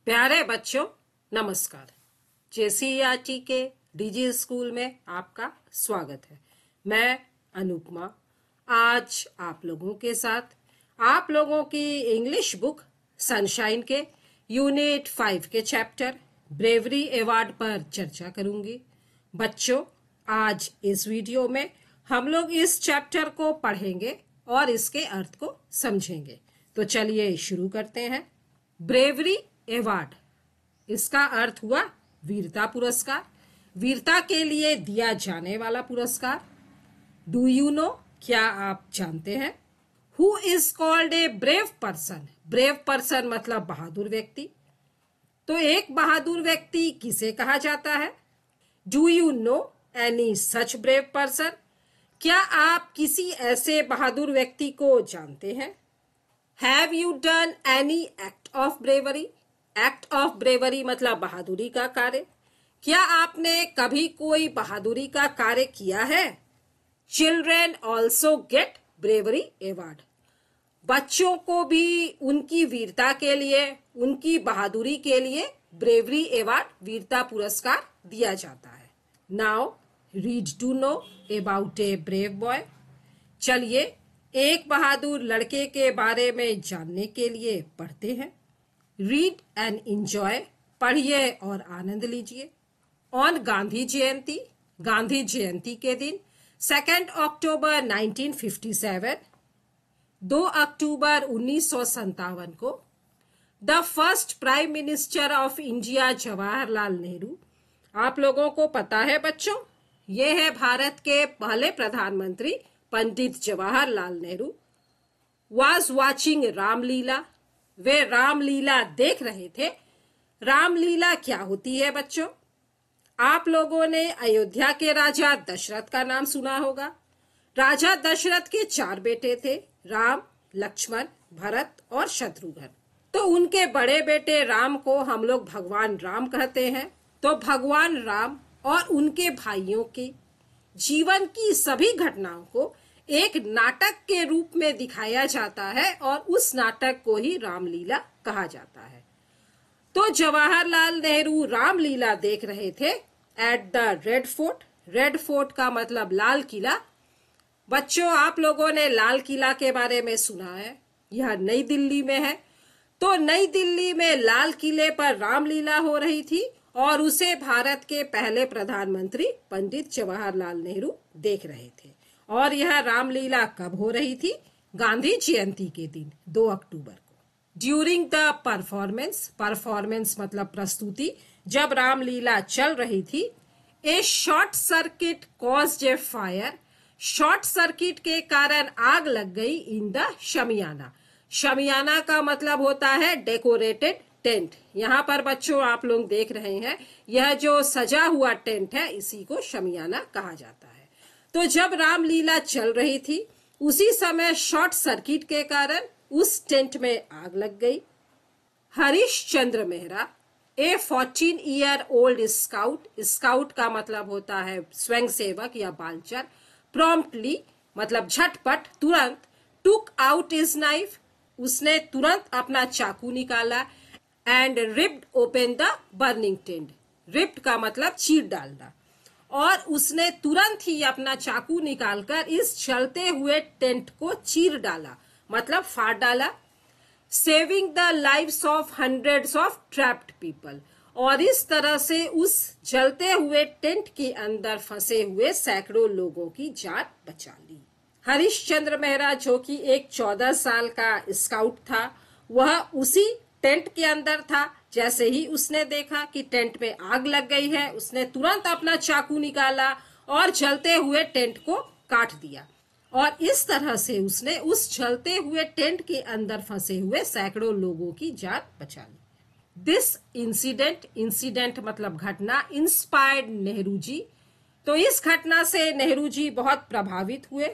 प्यारे बच्चों, नमस्कार। जेसीईआरटी के डीजी स्कूल में आपका स्वागत है। मैं अनुपमा आज आप लोगों के साथ आप लोगों की इंग्लिश बुक सनशाइन के यूनिट 5 के चैप्टर ब्रेवरी अवार्ड पर चर्चा करूंगी। बच्चों, आज इस वीडियो में हम लोग इस चैप्टर को पढ़ेंगे और इसके अर्थ को समझेंगे। तो चलिए शुरू करते हैं। ब्रेवरी अवार्ड, इसका अर्थ हुआ वीरता पुरस्कार, वीरता के लिए दिया जाने वाला पुरस्कार। डू यू नो, क्या आप जानते हैं? Who is called a brave person? Brave person मतलब बहादुर व्यक्ति। तो एक बहादुर व्यक्ति किसे कहा जाता है? Do you know any such brave person? क्या आप किसी ऐसे बहादुर व्यक्ति को जानते हैं? Have you done any act of bravery? Act of bravery मतलब बहादुरी का कार्य। क्या आपने कभी कोई बहादुरी का कार्य किया है? Children also get bravery award. बच्चों को भी उनकी वीरता के लिए, उनकी बहादुरी के लिए ब्रेवरी अवार्ड, वीरता पुरस्कार दिया जाता है। Now read to know about a brave boy. चलिए एक बहादुर लड़के के बारे में जानने के लिए पढ़ते हैं। रीड एंड एंजॉय, पढ़िए और आनंद लीजिए। ऑन गांधी जयंती, गांधी जयंती के दिन 2 अक्टूबर 1957, 2 अक्टूबर 1957 को the first prime minister of India Jawaharlal Nehru, आप लोगों को पता है बच्चों, ये है भारत के पहले प्रधानमंत्री पंडित जवाहरलाल नेहरू, वॉज वॉचिंग रामलीला, वे रामलीला देख रहे थे। रामलीला क्या होती है बच्चों? आप लोगों ने अयोध्या के राजा दशरथ का नाम सुना होगा। राजा दशरथ के 4 बेटे थे, राम, लक्ष्मण, भरत और शत्रुघ्न। तो उनके बड़े बेटे राम को हम लोग भगवान राम कहते हैं। तो भगवान राम और उनके भाइयों के जीवन की सभी घटनाओं को एक नाटक के रूप में दिखाया जाता है और उस नाटक को ही रामलीला कहा जाता है। तो जवाहरलाल नेहरू रामलीला देख रहे थे at the red fort. Red fort का मतलब लाल किला। बच्चों, आप लोगों ने लाल किला के बारे में सुना है, यह नई दिल्ली में है। तो नई दिल्ली में लाल किले पर रामलीला हो रही थी और उसे भारत के पहले प्रधानमंत्री पंडित जवाहरलाल नेहरू देख रहे थे। और यह रामलीला कब हो रही थी? गांधी जयंती के दिन 2 अक्टूबर को। ड्यूरिंग द परफॉर्मेंस, परफॉर्मेंस मतलब प्रस्तुति, जब रामलीला चल रही थी, ए शॉर्ट सर्किट कॉज्ड ए फायर, शॉर्ट सर्किट के कारण आग लग गई इन द शमियाना। शमियाना का मतलब होता है डेकोरेटेड टेंट। यहाँ पर बच्चों आप लोग देख रहे हैं, यह जो सजा हुआ टेंट है इसी को शमियाना कहा जाता है। तो जब रामलीला चल रही थी उसी समय शॉर्ट सर्किट के कारण उस टेंट में आग लग गई। हरीशचंद्र मेहरा, ए 14 ईयर ओल्ड स्काउट, स्काउट का मतलब होता है स्वयंसेवक या बालचर, प्रॉम्प्टली मतलब झटपट, तुरंत, टुक आउट हिज नाइफ, उसने तुरंत अपना चाकू निकाला, and ripped open the burning tent, ripped का मतलब चीर डालना, और उसने तुरंत ही अपना चाकू निकालकर इस जलते हुए टेंट को चीर डाला, मतलब फाड़ डाला। Saving the lives of hundreds of trapped people, और इस तरह से उस जलते हुए टेंट के अंदर फंसे हुए सैकड़ों लोगों की जान बचा ली। हरीशचंद्र मेहरा, जो कि एक 14 साल का स्काउट था, वह उसी टेंट के अंदर था। जैसे ही उसने देखा कि टेंट में आग लग गई है, उसने तुरंत अपना चाकू निकाला और जलते हुए टेंट को काट दिया, और इस तरह से उसने उस जलते हुए टेंट के अंदर फंसे हुए सैकड़ों लोगों की जान बचा ली। दिस इंसिडेंट, इंसिडेंट मतलब घटना, इंस्पायर्ड नेहरू जी, तो इस घटना से नेहरू जी बहुत प्रभावित हुए।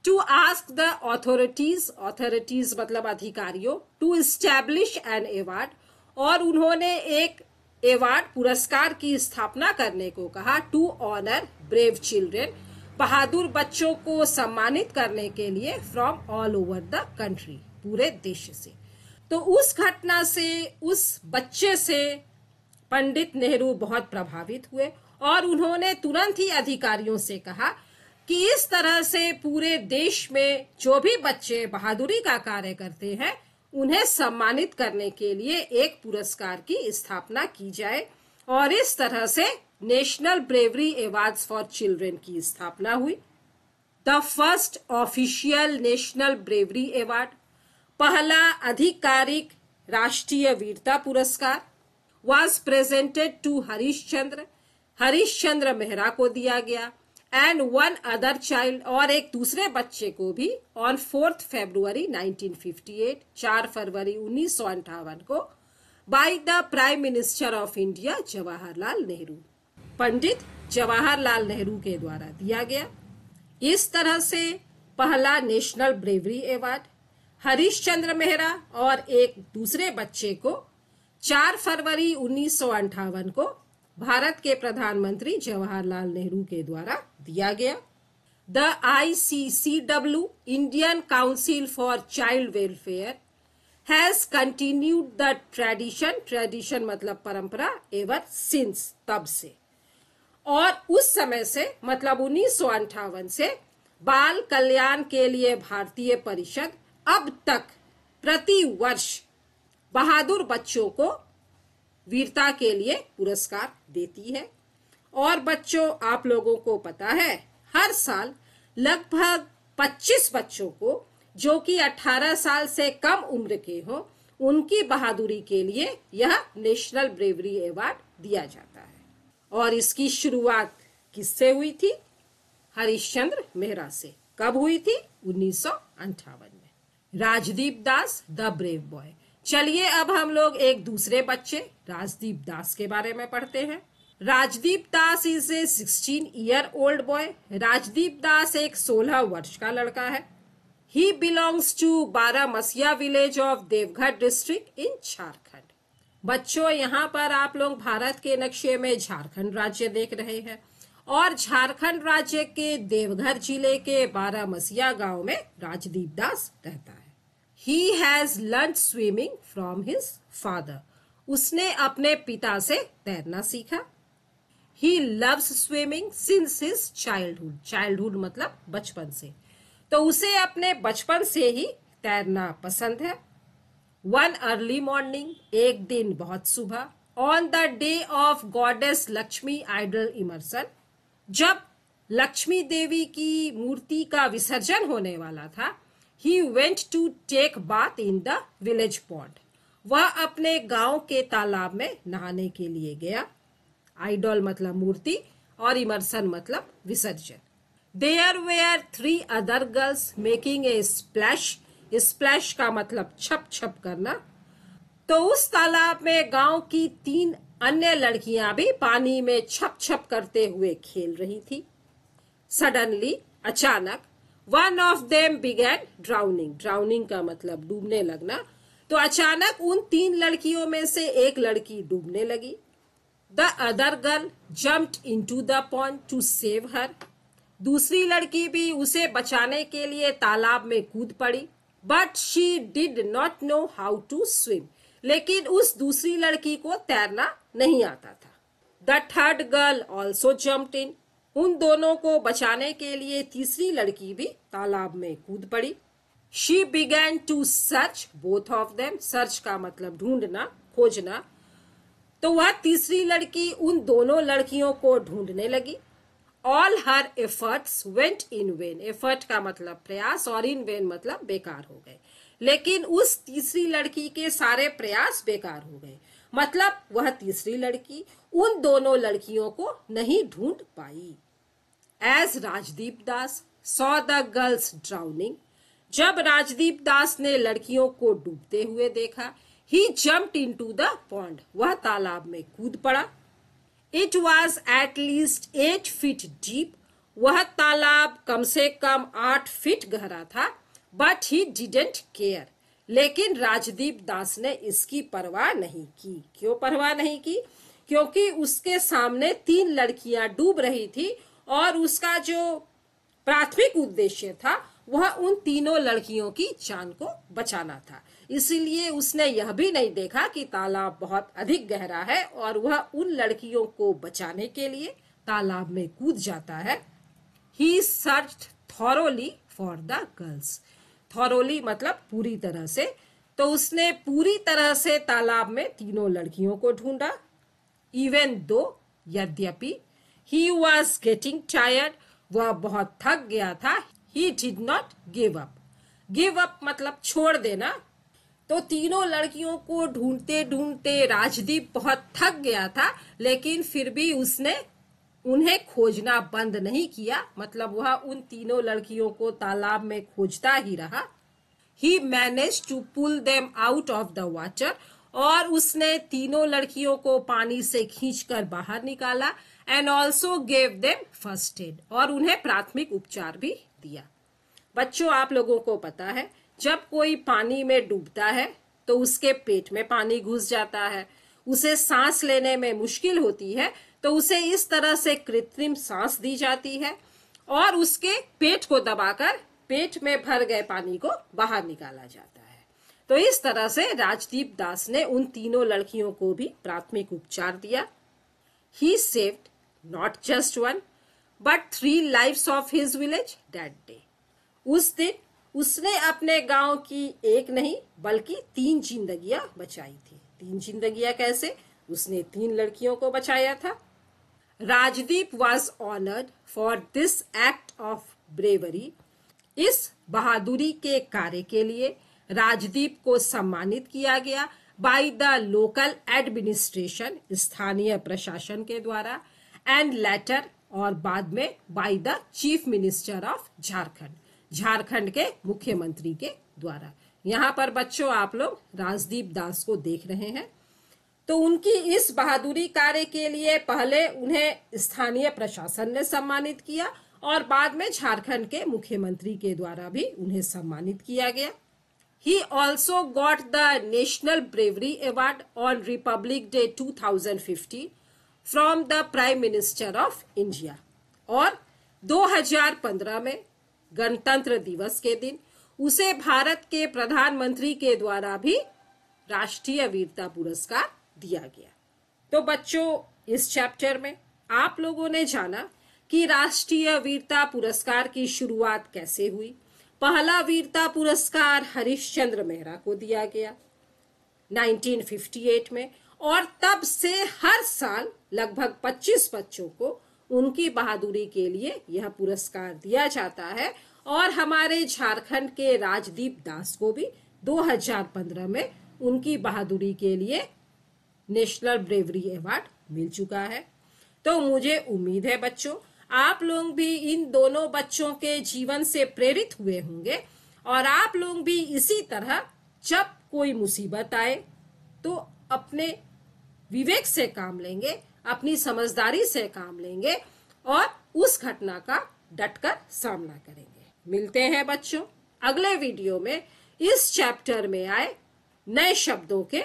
To ask the authorities, authorities मतलब अधिकारियों, टू इस्टेब्लिश एन अवार्ड, और उन्होंने एक अवार्ड, पुरस्कार की स्थापना करने को कहा। टू ऑनर ब्रेव चिल्ड्रेन, बहादुर बच्चों को सम्मानित करने के लिए, from all over the country, पूरे देश से। तो उस घटना से, उस बच्चे से पंडित नेहरू बहुत प्रभावित हुए और उन्होंने तुरंत ही अधिकारियों से कहा कि इस तरह से पूरे देश में जो भी बच्चे बहादुरी का कार्य करते हैं उन्हें सम्मानित करने के लिए एक पुरस्कार की स्थापना की जाए और इस तरह से national bravery awards for children की स्थापना हुई। The first official national bravery award, पहला आधिकारिक राष्ट्रीय वीरता पुरस्कार was presented to Harish Chandra Mehra को दिया गया and one other child, और एक दूसरे बच्चे को भी on 4 फरवरी 1958, 4 फरवरी 1958 को by the prime minister of India Jawaharlal Nehru, Pandit Jawaharlal Nehru के द्वारा दिया गया। इस तरह से पहला national bravery award Harish Chandra Mehra और एक दूसरे बच्चे को 4 फरवरी 1958 को भारत के प्रधानमंत्री जवाहरलाल नेहरू के द्वारा दिया गया। The ICCW, Indian council for child welfare, has continued the tradition मतलब परंपरा, एवर सिंस, तब से, और उस समय से मतलब 1958 से बाल कल्याण के लिए भारतीय परिषद अब तक प्रति वर्ष बहादुर बच्चों को वीरता के लिए पुरस्कार देती है। और बच्चों, आप लोगों को पता है हर साल लगभग 25 बच्चों को जो कि 18 साल से कम उम्र के हो, उनकी बहादुरी के लिए यह नेशनल ब्रेवरी अवार्ड दिया जाता है। और इसकी शुरुआत किससे हुई थी? हरीशचंद्र मेहरा से। कब हुई थी? 1958 में। राजदीप दास द ब्रेव बॉय। चलिए अब हम लोग एक दूसरे बच्चे राजदीप दास के बारे में पढ़ते हैं। Rajdeep Das is a 16 year old boy. Rajdeep Das एक 16 वर्ष का लड़का है। He belongs to Baramasia village of Deoghar district in Jharkhand. बच्चों, यहाँ पर आप लोग भारत के नक्शे में झारखंड राज्य देख रहे हैं और झारखंड राज्य के देवघर जिले के बारामसिया गांव में राजदीप दास रहता है। He has learned swimming from his father. उसने अपने पिता से तैरना सीखा। He loves swimming since his childhood. Childhood मतलब बचपन से, तो उसे अपने बचपन से ही तैरना पसंद है। One early morning, एक दिन बहुत सुबह, on the day of goddess Lakshmi idol immersion, जब लक्ष्मी देवी की मूर्ति का विसर्जन होने वाला था, he went to take bath in the village pond. वह अपने गांव के तालाब में नहाने के लिए गया। आइडल मतलब मूर्ति और इमर्सन मतलब विसर्जन। There were 3 other girls making a splash. Splash का मतलब छप छप करना। तो उस तालाब में गांव की 3 अन्य लड़कियां भी पानी में छप छप करते हुए खेल रही थी। सडनली, अचानक, one of them began drowning. Drowning का मतलब डूबने लगना। तो अचानक उन 3 लड़कियों में से एक लड़की डूबने लगी। The other girl jumped into the pond to save her. दूसरी लड़की भी उसे बचाने के लिए तालाब में कूद पड़ी। But she did not know how to swim. लेकिन उस दूसरी लड़की को तैरना नहीं आता था। The third girl also jumped in. उन दोनों को बचाने के लिए तीसरी लड़की भी तालाब में कूद पड़ी। She began to search both of them. Search का मतलब ढूंढना, खोजना। तो वह तीसरी लड़की उन दोनों लड़कियों को ढूंढने लगी। All her efforts went in when. Effort का मतलब प्रयास और इन वेन मतलब बेकार हो गए। लेकिन उस तीसरी लड़की के सारे प्रयास बेकार हो गए। मतलब वह तीसरी लड़की उन दोनों लड़कियों को नहीं ढूंढ पाई। As Rajdeep Das saw the girls drowning. जब राजदीप दास ने लड़कियों को डूबते हुए देखा, he jumped into the pond. वह तालाब में कूद पड़ा। It was at least 8 feet deep. वह तालाब कम से कम 8 फीट गहरा था। But he didn't care. लेकिन राजदीप दास ने इसकी परवाह नहीं की। क्यों परवाह नहीं की? क्योंकि उसके सामने 3 लड़कियां डूब रही थी और उसका जो प्राथमिक उद्देश्य था वह उन तीनों लड़कियों की जान को बचाना था। इसलिए उसने यह भी नहीं देखा कि तालाब बहुत अधिक गहरा है और वह उन लड़कियों को बचाने के लिए तालाब में कूद जाता है। He searched thoroughly for the girls. Thoroughly मतलब पूरी तरह से। तो उसने पूरी तरह से तालाब में तीनों लड़कियों को ढूंढा। Even though यद्यपि he was getting tired, वह बहुत थक गया था। He did not give up. Give up मतलब छोड़ देना। तो तीनों लड़कियों को ढूंढते ढूंढते राजदीप बहुत थक गया था, लेकिन फिर भी उसने उन्हें खोजना बंद नहीं किया। मतलब वह उन तीनों लड़कियों को तालाब में खोजता ही रहा। He managed to pull them out of the water. और उसने तीनों लड़कियों को पानी से खींचकर बाहर निकाला। And also gave them first aid. और उन्हें प्राथमिक उपचार भी दिया। बच्चों, आप लोगों को पता है, जब कोई पानी में डूबता है तो उसके पेट में पानी घुस जाता है, उसे सांस लेने में मुश्किल होती है, तो उसे इस तरह से कृत्रिम सांस दी जाती है और उसके पेट को दबाकर पेट में भर गए पानी को बाहर निकाला जाता है। तो इस तरह से राजदीप दास ने उन तीनों लड़कियों को भी प्राथमिक उपचार दिया। He saved not just one but 3 lives of his village that day. उस दिन उसने अपने गांव की एक नहीं बल्कि 3 जिंदगियां बचाई थी। 3 जिंदगियां कैसे? उसने 3 लड़कियों को बचाया था। Rajdeep was honored for this act of bravery. इस बहादुरी के कार्य के लिए राजदीप को सम्मानित किया गया बाय द लोकल एडमिनिस्ट्रेशन, स्थानीय प्रशासन के द्वारा, एंड लेटर और बाद में by the chief minister of Jharkhand, Jharkhand के मुख्यमंत्री के द्वारा। यहाँ पर बच्चों आप लोग राजदीप दास को देख रहे हैं। तो उनकी इस बहादुरी कार्य के लिए पहले उन्हें स्थानीय प्रशासन ने सम्मानित किया और बाद में झारखंड के मुख्यमंत्री के द्वारा भी उन्हें सम्मानित किया गया। He also got the National Bravery Award on Republic Day 2015 from the Prime Minister of India. और 2015 में गणतंत्र दिवस के दिन उसे भारत के प्रधानमंत्री के द्वारा भी राष्ट्रीय वीरता पुरस्कार दिया गया। तो बच्चों, इस चैप्टर में आप लोगों ने जाना कि राष्ट्रीय वीरता पुरस्कार की शुरुआत कैसे हुई। पहला वीरता पुरस्कार हरिश्चंद्र मेहरा को दिया गया 1958 में और तब से हर साल लगभग 25 बच्चों को उनकी बहादुरी के लिए यह पुरस्कार दिया जाता है। और हमारे झारखंड के राजदीप दास को भी 2015 में उनकी बहादुरी के लिए नेशनल ब्रेवरी अवार्ड मिल चुका है। तो मुझे उम्मीद है बच्चों आप लोग भी इन दोनों बच्चों के जीवन से प्रेरित हुए होंगे और आप लोग भी इसी तरह जब कोई मुसीबत आए तो अपने विवेक से काम लेंगे, अपनी समझदारी से काम लेंगे और उस घटना का डटकर सामना करेंगे। मिलते हैं बच्चों अगले वीडियो में इस चैप्टर में आए नए शब्दों के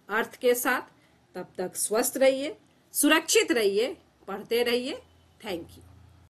अर्थ के साथ। तब तक स्वस्थ रहिए, सुरक्षित रहिए, पढ़ते रहिए। Thank you.